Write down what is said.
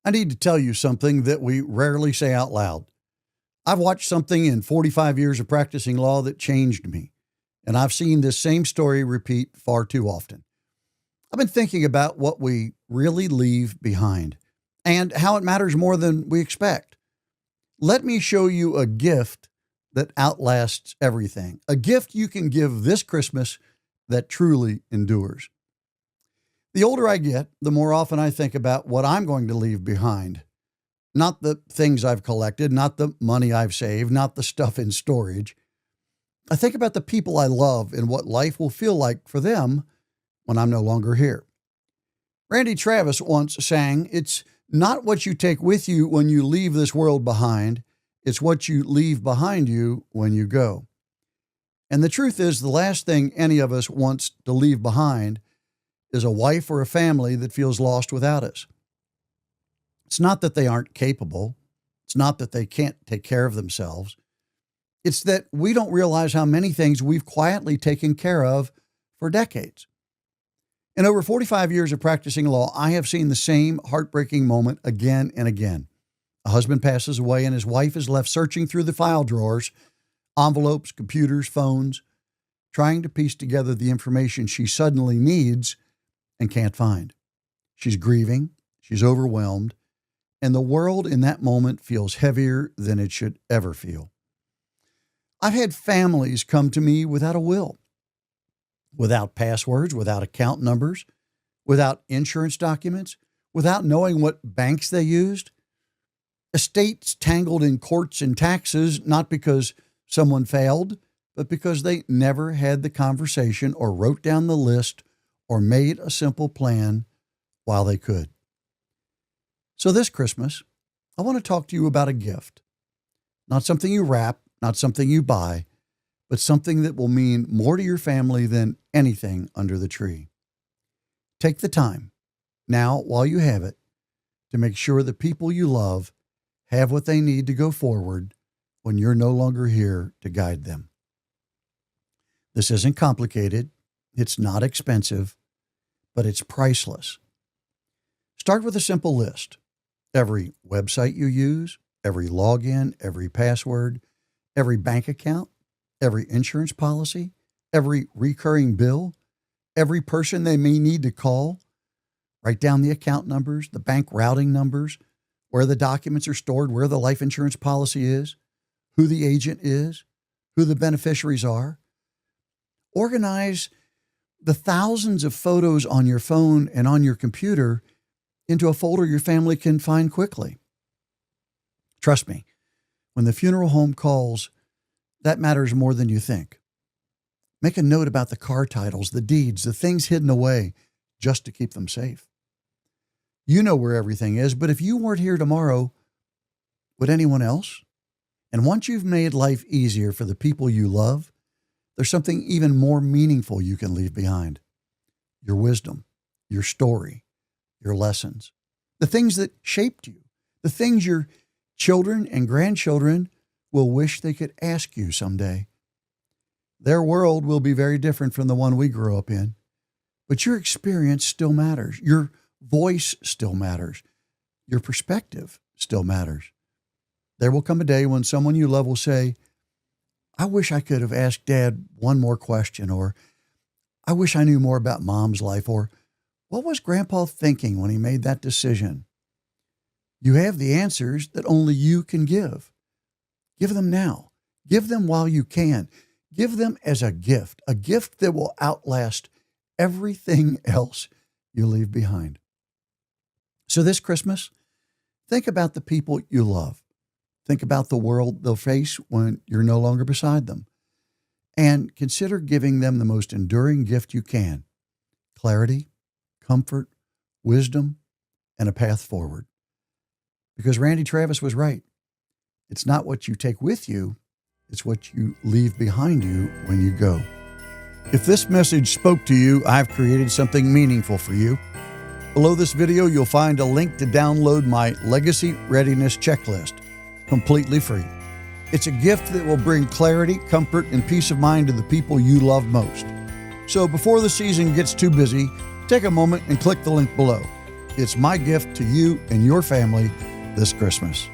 I need to tell you something that we rarely say out loud. I've watched something in 45 years of practicing law that changed me, and I've seen this same story repeat far too often. I've been thinking about what we really leave behind and how it matters more than we expect. Let me show you a gift that outlasts everything, a gift you can give this Christmas that truly endures. The older I get, the more often I think about what I'm going to leave behind. Not the things I've collected, not the money I've saved, not the stuff in storage. I think about the people I love and what life will feel like for them when I'm no longer here. Randy Travis once sang, "It's not what you take with you when you leave this world behind, it's what you leave behind you when you go." And the truth is, the last thing any of us wants to leave behind is a wife or a family that feels lost without us. It's not that they aren't capable. It's not that they can't take care of themselves. It's that we don't realize how many things we've quietly taken care of for decades. In over 45 years of practicing law, I have seen the same heartbreaking moment again and again. A husband passes away and his wife is left searching through the file drawers, envelopes, computers, phones, trying to piece together the information she suddenly needs and can't find. She's grieving, she's overwhelmed, and the world in that moment feels heavier than it should ever feel. I've had families come to me without a will, without passwords, without account numbers, without insurance documents, without knowing what banks they used. Estates tangled in courts and taxes, not because someone failed, but because they never had the conversation or wrote down the list or made a simple plan while they could. So this Christmas, I want to talk to you about a gift. Not something you wrap, not something you buy, but something that will mean more to your family than anything under the tree. Take the time, now while you have it, to make sure the people you love have what they need to go forward when you're no longer here to guide them. This isn't complicated. It's not expensive, but it's priceless. Start with a simple list. Every website you use, every login, every password, every bank account, every insurance policy, every recurring bill, every person they may need to call. Write down the account numbers, the bank routing numbers, where the documents are stored, where the life insurance policy is, who the agent is, who the beneficiaries are. Organize the thousands of photos on your phone and on your computer into a folder your family can find quickly. Trust me, when the funeral home calls, that matters more than you think. Make a note about the car titles, the deeds, the things hidden away, just to keep them safe. You know where everything is, but if you weren't here tomorrow, would anyone else? And once you've made life easier for the people you love, there's something even more meaningful you can leave behind. Your wisdom, your story, your lessons, the things that shaped you, the things your children and grandchildren will wish they could ask you someday. Their world will be very different from the one we grew up in, but your experience still matters. Your voice still matters. Your perspective still matters. There will come a day when someone you love will say, "I wish I could have asked Dad one more question," or "I wish I knew more about Mom's life," or "What was Grandpa thinking when he made that decision?" You have the answers that only you can give. Give them now. Give them while you can. Give them as a gift that will outlast everything else you leave behind. So this Christmas, think about the people you love. Think about the world they'll face when you're no longer beside them. And consider giving them the most enduring gift you can: clarity, comfort, wisdom, and a path forward. Because Randy Travis was right. It's not what you take with you, it's what you leave behind you when you go. If this message spoke to you, I've created something meaningful for you. Below this video, you'll find a link to download my Legacy Readiness Checklist, completely free. It's a gift that will bring clarity, comfort, and peace of mind to the people you love most. So before the season gets too busy, take a moment and click the link below. It's my gift to you and your family this Christmas.